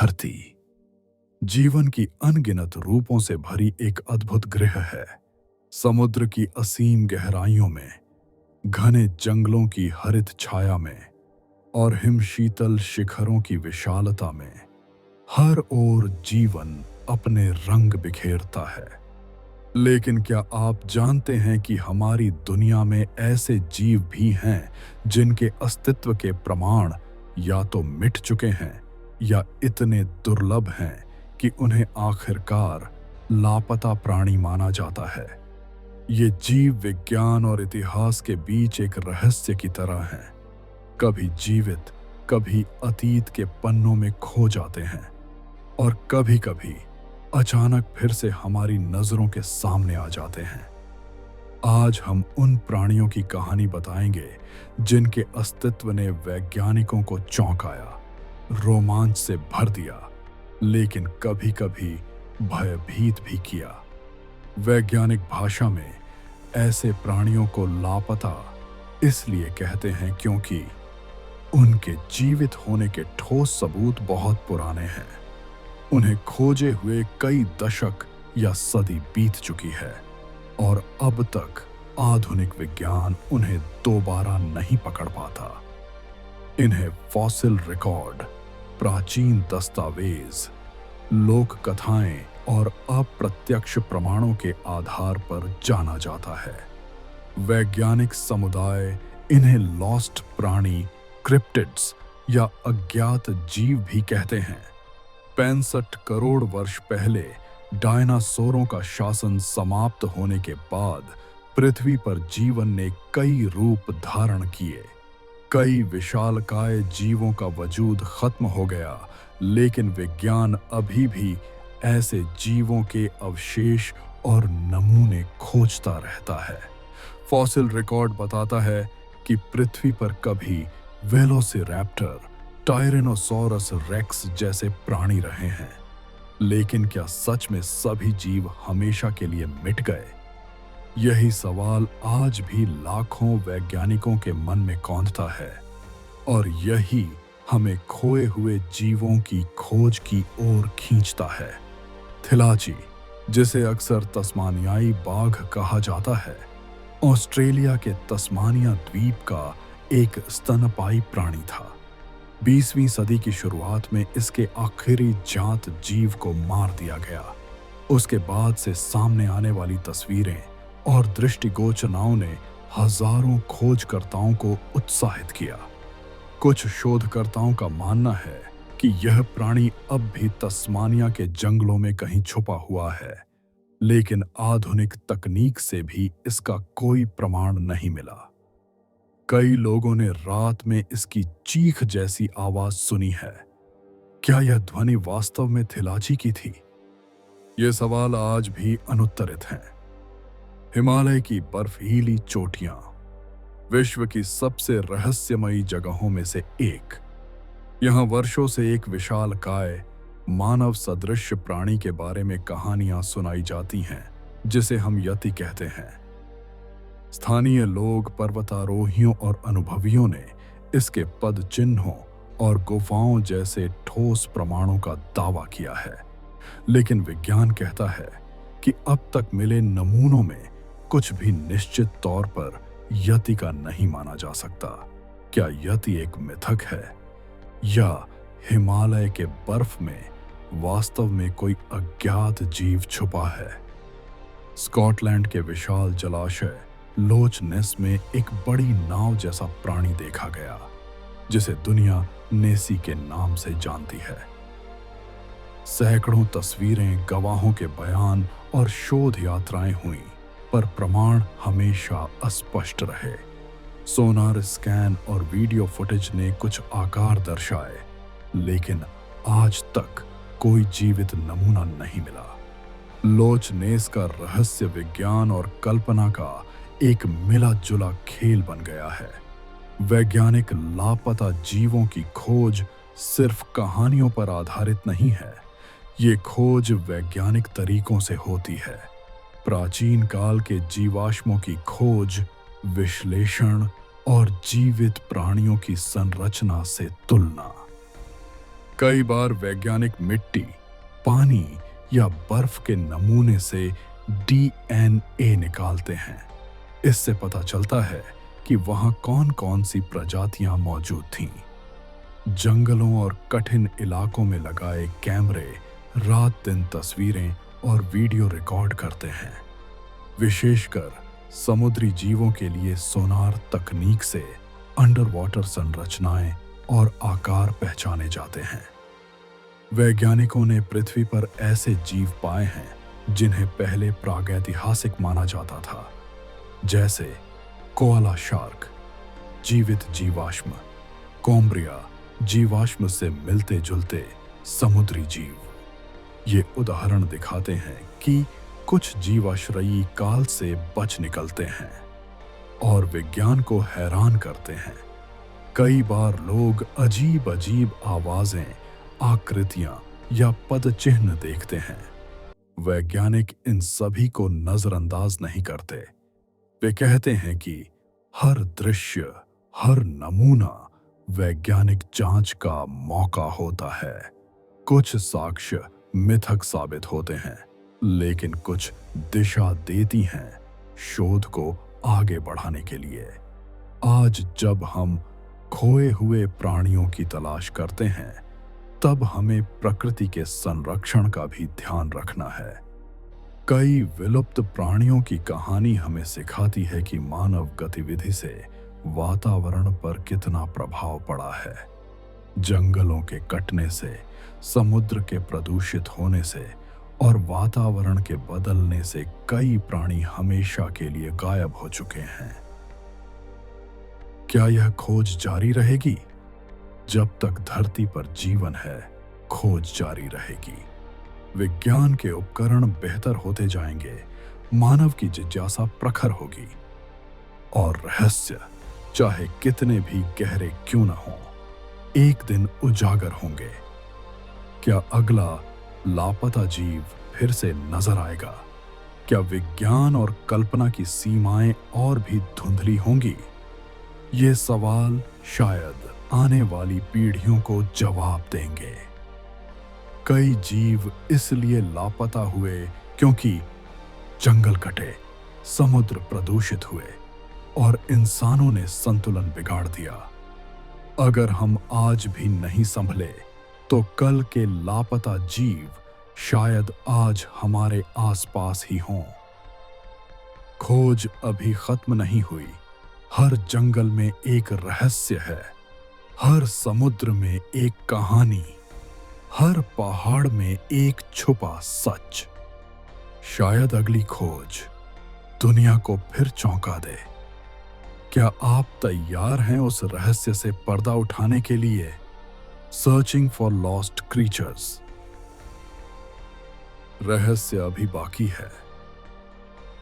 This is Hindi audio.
धरती जीवन की अनगिनत रूपों से भरी एक अद्भुत गृह है। समुद्र की असीम गहराइयों में, घने जंगलों की हरित छाया में और हिमशीतल शिखरों की विशालता में हर ओर जीवन अपने रंग बिखेरता है। लेकिन क्या आप जानते हैं कि हमारी दुनिया में ऐसे जीव भी हैं जिनके अस्तित्व के प्रमाण या तो मिट चुके हैं या इतने दुर्लभ हैं कि उन्हें आखिरकार लापता प्राणी माना जाता है। ये जीव विज्ञान और इतिहास के बीच एक रहस्य की तरह हैं। कभी जीवित, कभी अतीत के पन्नों में खो जाते हैं और कभी-कभी अचानक फिर से हमारी नजरों के सामने आ जाते हैं। आज हम उन प्राणियों की कहानी बताएंगे जिनके अस्तित्व ने वैज्ञानिकों को चौंकाया, रोमांच से भर दिया, लेकिन कभी-कभी भयभीत भी किया। वैज्ञानिक भाषा में ऐसे प्राणियों को लापता इसलिए कहते हैं क्योंकि उनके जीवित होने के ठोस सबूत बहुत पुराने हैं। उन्हें खोजे हुए कई दशक या सदी बीत चुकी है और अब तक आधुनिक विज्ञान उन्हें दोबारा नहीं पकड़ पाता। इन्हें फॉसिल रिकॉर्ड, प्राचीन दस्तावेज, लोक कथाएं और अप्रत्यक्ष प्रमाणों के आधार पर जाना जाता है। वैज्ञानिक समुदाय इन्हें लॉस्ट प्राणी, क्रिप्टिड्स या अज्ञात जीव भी कहते हैं। 65 करोड़ वर्ष पहले डायनासोरों का शासन समाप्त होने के बाद पृथ्वी पर जीवन ने कई रूप धारण किए। कई विशालकाय जीवों का वजूद खत्म हो गया, लेकिन विज्ञान अभी भी ऐसे जीवों के अवशेष और नमूने खोजता रहता है। फॉसिल रिकॉर्ड बताता है कि पृथ्वी पर कभी वेलोसिरैप्टर, टायरेनोसॉरस रेक्स जैसे प्राणी रहे हैं। लेकिन क्या सच में सभी जीव हमेशा के लिए मिट गए? यही सवाल आज भी लाखों वैज्ञानिकों के मन में कौंधता है और यही हमें खोए हुए जीवों की खोज की ओर खींचता है। थिलाची, जिसे अक्सर तस्मानियाई बाघ कहा जाता है, ऑस्ट्रेलिया के तस्मानिया द्वीप का एक स्तनपायी प्राणी था। 20वीं सदी की शुरुआत में इसके आखिरी जांत जीव को मार दिया गया। उसके बाद से सामने आने वाली तस्वीरें और दृष्टिगोचरताओं ने हजारों खोजकर्ताओं को उत्साहित किया। कुछ शोधकर्ताओं का मानना है कि यह प्राणी अब भी तस्मानिया के जंगलों में कहीं छुपा हुआ है, लेकिन आधुनिक तकनीक से भी इसका कोई प्रमाण नहीं मिला। कई लोगों ने रात में इसकी चीख जैसी आवाज सुनी है। क्या यह ध्वनि वास्तव में थिलाची की थी? ये सवाल आज भी अनुत्तरित हैं। हिमालय की बर्फीली चोटियां विश्व की सबसे रहस्यमयी जगहों में से एक। यहां वर्षों से एक विशालकाय मानव सदृश प्राणी के बारे में कहानियां सुनाई जाती हैं, जिसे हम यति कहते हैं। स्थानीय लोग, पर्वतारोहियों और अनुभवियों ने इसके पद चिन्हों और गुफाओं जैसे ठोस प्रमाणों का दावा किया है, लेकिन विज्ञान कहता है कि अब तक मिले नमूनों में कुछ भी निश्चित तौर पर यति का नहीं माना जा सकता। क्या यति एक मिथक है या हिमालय के बर्फ में वास्तव में कोई अज्ञात जीव छुपा है? स्कॉटलैंड के विशाल जलाशय लोच नेस में एक बड़ी नाव जैसा प्राणी देखा गया, जिसे दुनिया नेसी के नाम से जानती है। सैकड़ों तस्वीरें, गवाहों के बयान और शोध यात्राएं हुईं, पर प्रमाण हमेशा अस्पष्ट रहे। सोनार स्कैन और वीडियो फुटेज ने कुछ आकार दर्शाए, लेकिन आज तक कोई जीवित नमूना नहीं मिला। लोच नेस का रहस्य विज्ञान और कल्पना का एक मिला जुला खेल बन गया है। वैज्ञानिक लापता जीवों की खोज सिर्फ कहानियों पर आधारित नहीं है। ये खोज वैज्ञानिक तरीकों से होती है। प्राचीन काल के जीवाश्मों की खोज, विश्लेषण और जीवित प्राणियों की संरचना से तुलना। कई बार वैज्ञानिक मिट्टी, पानी या बर्फ के नमूने से डीएनए निकालते हैं। इससे पता चलता है कि वहां कौन कौन सी प्रजातियां मौजूद थीं। जंगलों और कठिन इलाकों में लगाए कैमरे रात दिन तस्वीरें और वीडियो रिकॉर्ड करते हैं। विशेषकर समुद्री जीवों के लिए सोनार तकनीक से अंडर वाटर संरचनाएं और आकार पहचाने जाते हैं। वैज्ञानिकों ने पृथ्वी पर ऐसे जीव पाए हैं जिन्हें पहले प्रागैतिहासिक माना जाता था, जैसे कोआला शार्क, जीवित जीवाश्म, कोम्ब्रिया, जीवाश्म से मिलते जुलते समुद्री जीव। ये उदाहरण दिखाते हैं कि कुछ जीवाश्रयी काल से बच निकलते हैं और विज्ञान को हैरान करते हैं। कई बार लोग अजीब अजीब आवाजें, आकृतियां या पदचिह्न देखते हैं। वैज्ञानिक इन सभी को नजरअंदाज नहीं करते। वे कहते हैं कि हर दृश्य, हर नमूना वैज्ञानिक जांच का मौका होता है। कुछ साक्ष्य मिथक साबित होते हैं, लेकिन कुछ दिशा देती हैं शोध को आगे बढ़ाने के लिए। आज जब हम खोए हुए प्राणियों की तलाश करते हैं, तब हमें प्रकृति के संरक्षण का भी ध्यान रखना है। कई विलुप्त प्राणियों की कहानी हमें सिखाती है कि मानव गतिविधि से वातावरण पर कितना प्रभाव पड़ा है। जंगलों के कटने से, समुद्र के प्रदूषित होने से और वातावरण के बदलने से कई प्राणी हमेशा के लिए गायब हो चुके हैं। क्या यह खोज जारी रहेगी? जब तक धरती पर जीवन है, खोज जारी रहेगी। विज्ञान के उपकरण बेहतर होते जाएंगे, मानव की जिज्ञासा प्रखर होगी और रहस्य, चाहे कितने भी गहरे क्यों न हों, एक दिन उजागर होंगे। क्या अगला लापता जीव फिर से नजर आएगा? क्या विज्ञान और कल्पना की सीमाएं और भी धुंधली होंगी? ये सवाल शायद आने वाली पीढ़ियों को जवाब देंगे। कई जीव इसलिए लापता हुए क्योंकि जंगल कटे, समुद्र प्रदूषित हुए और इंसानों ने संतुलन बिगाड़ दिया। अगर हम आज भी नहीं संभले, तो कल के लापता जीव शायद आज हमारे आसपास ही हों। खोज अभी खत्म नहीं हुई। हर जंगल में एक रहस्य है, हर समुद्र में एक कहानी, हर पहाड़ में एक छुपा सच। शायद अगली खोज दुनिया को फिर चौंका दे। क्या आप तैयार हैं उस रहस्य से पर्दा उठाने के लिए? Searching for lost creatures. रहस्य अभी बाकी है।